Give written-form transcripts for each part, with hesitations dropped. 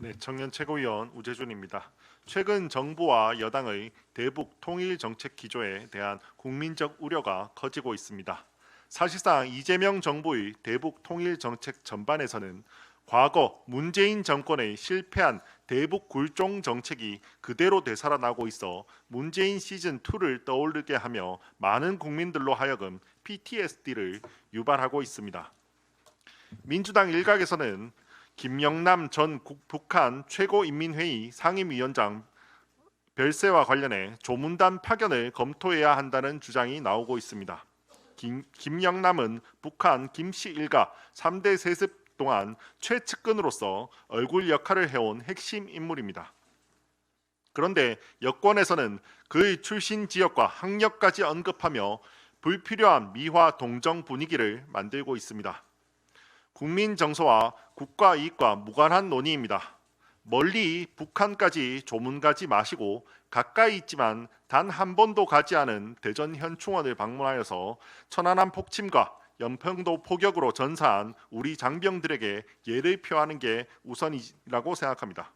네, 청년 최고위원 우재준입니다. 최근 정부와 여당의 대북 통일 정책 기조에 대한 국민적 우려가 커지고 있습니다. 사실상 이재명 정부의 대북 통일 정책 전반에서는 과거 문재인 정권의 실패한 대북 굴종 정책이 그대로 되살아나고 있어 문재인 시즌 2를 떠올리게 하며 많은 국민들로 하여금 PTSD를 유발하고 있습니다. 민주당 일각에서는 김영남 전 북한 최고인민회의 상임위원장 별세와 관련해 조문단 파견을 검토해야 한다는 주장이 나오고 있습니다. 김영남은 북한 김씨 일가 3대 세습 동안 최측근으로서 얼굴 역할을 해온 핵심 인물입니다. 그런데 여권에서는 그의 출신 지역과 학력까지 언급하며 불필요한 미화 동정 분위기를 만들고 있습니다. 국민 정서와 국가 이익과 무관한 논의입니다. 멀리 북한까지 조문 가지 마시고 가까이 있지만 단 한 번도 가지 않은 대전 현충원을 방문하여서 천안함 폭침과 연평도 포격으로 전사한 우리 장병들에게 예를 표하는 게 우선이라고 생각합니다.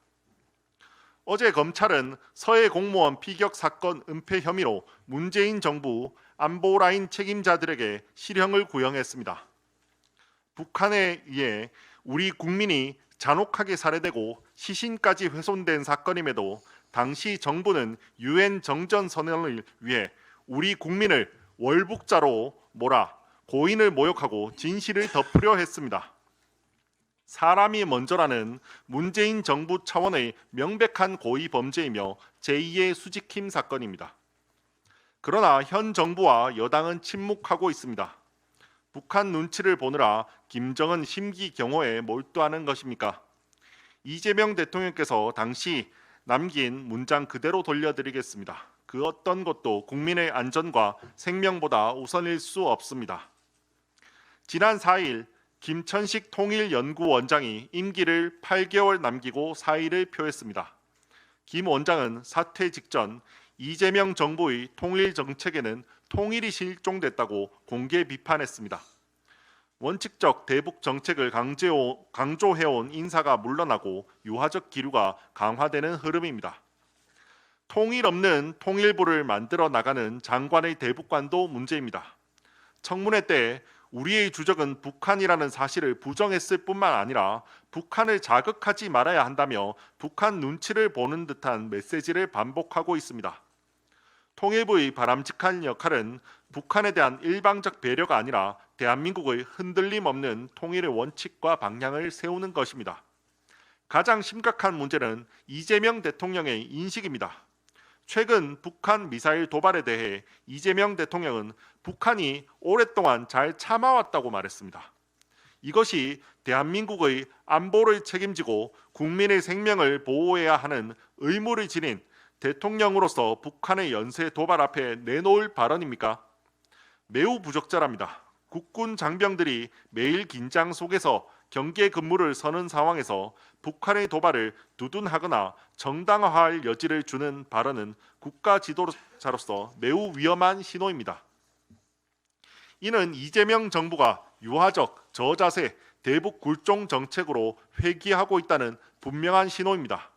어제 검찰은 서해 공무원 피격 사건 은폐 혐의로 문재인 정부 안보라인 책임자들에게 실형을 구형했습니다. 북한에 의해 우리 국민이 잔혹하게 살해되고 시신까지 훼손된 사건임에도 당시 정부는 유엔 정전 선언을 위해 우리 국민을 월북자로 몰아 고인을 모욕하고 진실을 덮으려 했습니다. 사람이 먼저라는 문재인 정부 차원의 명백한 고의 범죄이며 제2의 수직힘 사건입니다. 그러나 현 정부와 여당은 침묵하고 있습니다. 북한 눈치를 보느라 김정은 심기경호에 몰두하는 것입니까? 이재명 대통령께서 당시 남긴 문장 그대로 돌려드리겠습니다. 그 어떤 것도 국민의 안전과 생명보다 우선일 수 없습니다. 지난 4일 김천식 통일연구원장이 임기를 8개월 남기고 사의를 표했습니다. 김 원장은 사퇴 직전 이재명 정부의 통일 정책에는 통일이 실종됐다고 공개 비판했습니다. 원칙적 대북 정책을 강조해온 인사가 물러나고 유화적 기류가 강화되는 흐름입니다. 통일 없는 통일부를 만들어 나가는 장관의 대북관도 문제입니다. 청문회 때 우리의 주적은 북한이라는 사실을 부정했을 뿐만 아니라 북한을 자극하지 말아야 한다며 북한 눈치를 보는 듯한 메시지를 반복하고 있습니다. 통일부의 바람직한 역할은 북한에 대한 일방적 배려가 아니라 대한민국의 흔들림 없는 통일의 원칙과 방향을 세우는 것입니다. 가장 심각한 문제는 이재명 대통령의 인식입니다. 최근 북한 미사일 도발에 대해 이재명 대통령은 북한이 오랫동안 잘 참아왔다고 말했습니다. 이것이 대한민국의 안보를 책임지고 국민의 생명을 보호해야 하는 의무를 지닌 대통령으로서 북한의 연쇄 도발 앞에 내놓을 발언입니까? 매우 부적절합니다. 국군 장병들이 매일 긴장 속에서 경계 근무를 서는 상황에서 북한의 도발을 두둔하거나 정당화할 여지를 주는 발언은 국가 지도자로서 매우 위험한 신호입니다. 이는 이재명 정부가 유화적, 저자세, 대북 굴종 정책으로 회귀하고 있다는 분명한 신호입니다.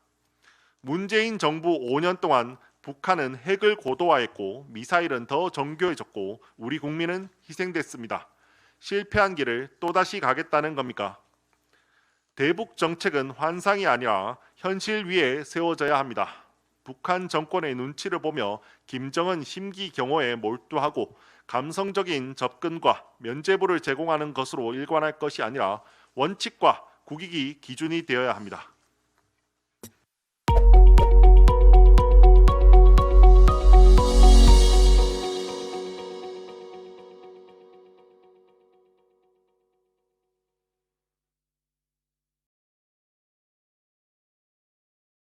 문재인 정부 5년 동안 북한은 핵을 고도화했고 미사일은 더 정교해졌고 우리 국민은 희생됐습니다. 실패한 길을 또다시 가겠다는 겁니까? 대북 정책은 환상이 아니라 현실 위에 세워져야 합니다. 북한 정권의 눈치를 보며 김정은 심기경호에 몰두하고 감성적인 접근과 면죄부를 제공하는 것으로 일관할 것이 아니라 원칙과 국익이 기준이 되어야 합니다.